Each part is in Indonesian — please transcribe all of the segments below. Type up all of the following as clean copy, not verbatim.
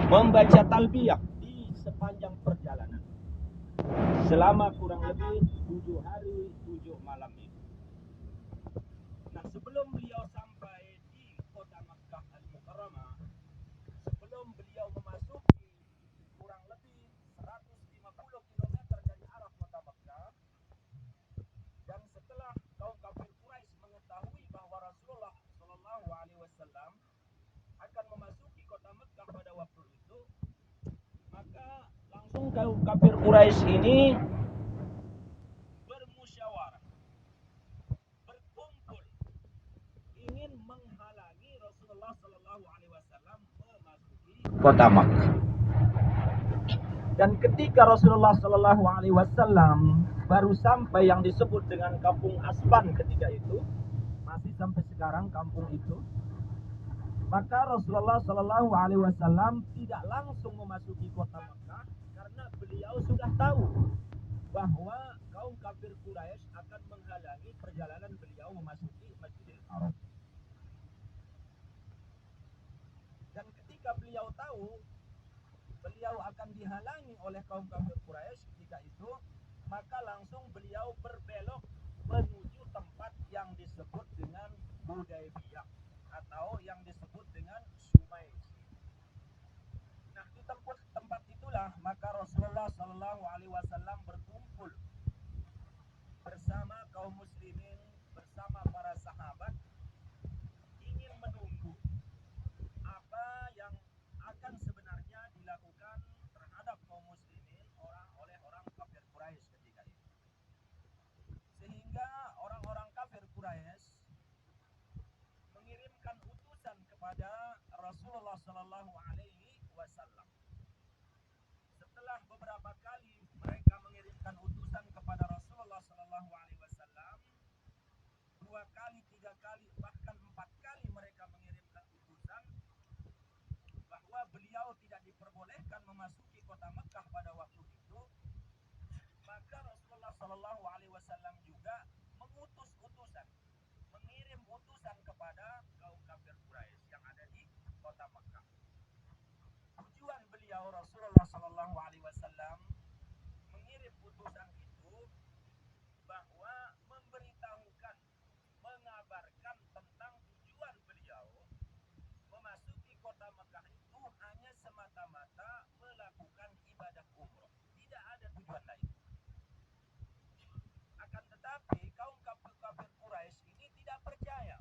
membaca talbiyah di sepanjang perjalanan selama kurang lebih 7 hari 7 malam itu. Nah, sebelum beliau sampai di kota Makkah Al-Mukarramah, sebelum beliau memasuki kurang lebih 150 km dari arah kota Makkah, dan setelah kaum kafir Quraisy mengetahui bahwa Rasulullah Shallallahu Alaihi Wasallam akan memasuki kota Makkah pada waktu itu, maka langsung kaum kafir Quraisy ini bermusyawarah, berkumpul, ingin menghalangi Rasulullah Shallallahu Alaihi Wasallam memasuki kota Makkah. Dan ketika Rasulullah Shallallahu Alaihi Wasallam baru sampai yang disebut dengan Kampung Asban ketika itu, masih sampai sekarang kampung itu, maka Rasulullah Shallallahu Alaihi Wasallam tidak langsung memasuki kota Makkah karena beliau sudah tahu bahwa kaum kafir Quraisy akan menghalangi perjalanan beliau memasuki Masjidil Haram. Dan ketika beliau tahu beliau akan dihalangi oleh kaum kafir Quraisy ketika itu, maka langsung beliau berbelok menuju tempat yang disebut dengan Hudaybiyah atau yang disebut dengan Sumais. Nah, di tempat itulah maka Rasulullah Shallallahu Alaihi Wasallam berkumpul bersama kaum muslimin, bersama para sahabat, ingin menunggu apa yang akan sebenarnya dilakukan terhadap kaum muslimin oleh orang kafir Quraisy ketika itu. Sehingga orang-orang kafir Quraisy mengirimkan utusan kepada Rasulullah Shallallahu Alaihi Wasallam. Setelah beberapa kali mereka mengirimkan utusan kepada Rasulullah Shallallahu Alaihi Wasallam, 2 kali, 3 kali, bahkan 4 kali mereka mengirimkan utusan bahwa beliau tidak diperbolehkan memasuki kota Makkah pada waktu itu, maka Rasulullah Shallallahu Alaihi Wasallam juga mengutus utusan, mengirim utusan kepada kaum kafir Quraisy yang ada di kota Makkah. Tujuan beliau Rasulullah Shallallahu Alaihi Wasallam mengirim utusan itu bahwa memberitahukan, mengabarkan tentang tujuan beliau memasuki kota Makkah itu hanya semata-mata melakukan ibadah umroh, tidak ada tujuan lain. Akan tetapi kaum kafir Quraisy ini tidak percaya.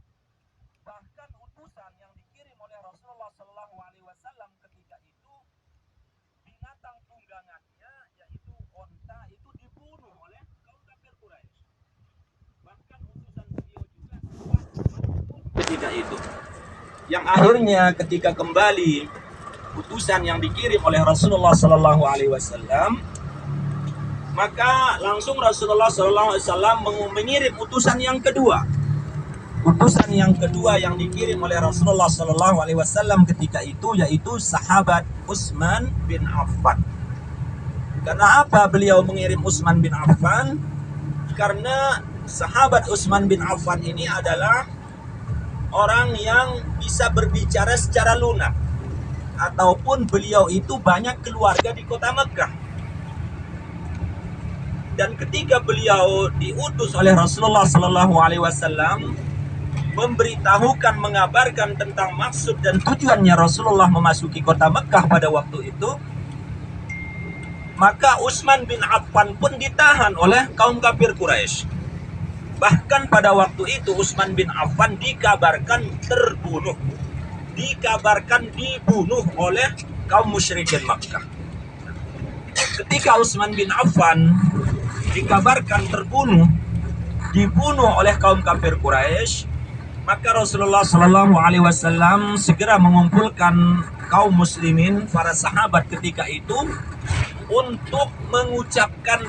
Bahkan utusan yang dikirim oleh Rasulullah Shallallahu Alaihi Wasallam ketika itu, binatang tunggangannya yaitu onta itu dibunuh oleh kaum kafir Quraisy. Bahkan utusan beliau juga ketika itu, yang akhirnya ketika kembali utusan yang dikirim oleh Rasulullah Shallallahu Alaihi Wasallam, maka langsung Rasulullah Shallallahu Alaihi Wasallam mengirim utusan yang kedua. Utusan yang kedua yang dikirim oleh Rasulullah Shallallahu Alaihi Wasallam ketika itu yaitu sahabat Utsman bin Affan. Karena apa beliau mengirim Utsman bin Affan? Karena sahabat Utsman bin Affan ini adalah orang yang bisa berbicara secara lunak, ataupun beliau itu banyak keluarga di kota Makkah. Dan ketika beliau diutus oleh Rasulullah Shallallahu Alaihi Wasallam memberitahukan, mengabarkan tentang maksud dan tujuannya Rasulullah memasuki kota Makkah pada waktu itu, maka Utsman bin Affan pun ditahan oleh kaum kafir Quraisy. Bahkan pada waktu itu Utsman bin Affan dikabarkan terbunuh, dikabarkan dibunuh oleh kaum musyrikin Makkah. Ketika Utsman bin Affan dikabarkan dibunuh oleh kaum kafir Quraisy, maka Rasulullah Shallallahu Alaihi Wasallam segera mengumpulkan kaum muslimin, para sahabat ketika itu, untuk mengucapkan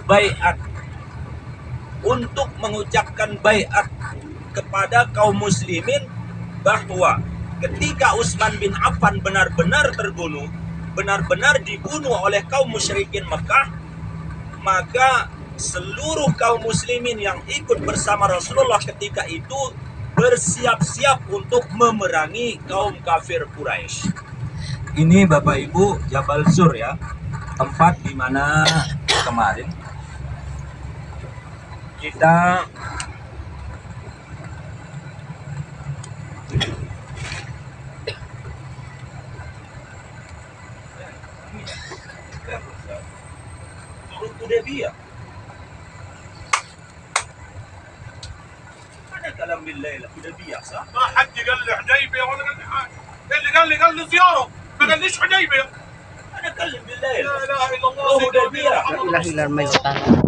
baiat kepada kaum muslimin bahwa ketika Utsman bin Affan benar-benar terbunuh, benar-benar dibunuh oleh kaum musyrikin Mekah, maka seluruh kaum muslimin yang ikut bersama Rasulullah ketika itu bersiap-siap untuk memerangi kaum kafir Quraisy. Ini Bapak Ibu Jabal Sur ya, tempat di mana kemarin kita turun Hudaybiyah. Ada kalam billahi Hudaybiyah صح؟ ما حد قال لي حديبيه ولا قال لي حاجه، اللي قال لي زياره ما قاليش حديبيه. Ada kalam billahi. لا اله الا الله Oh, Hudaybiyah. La ilaha illallah may utang.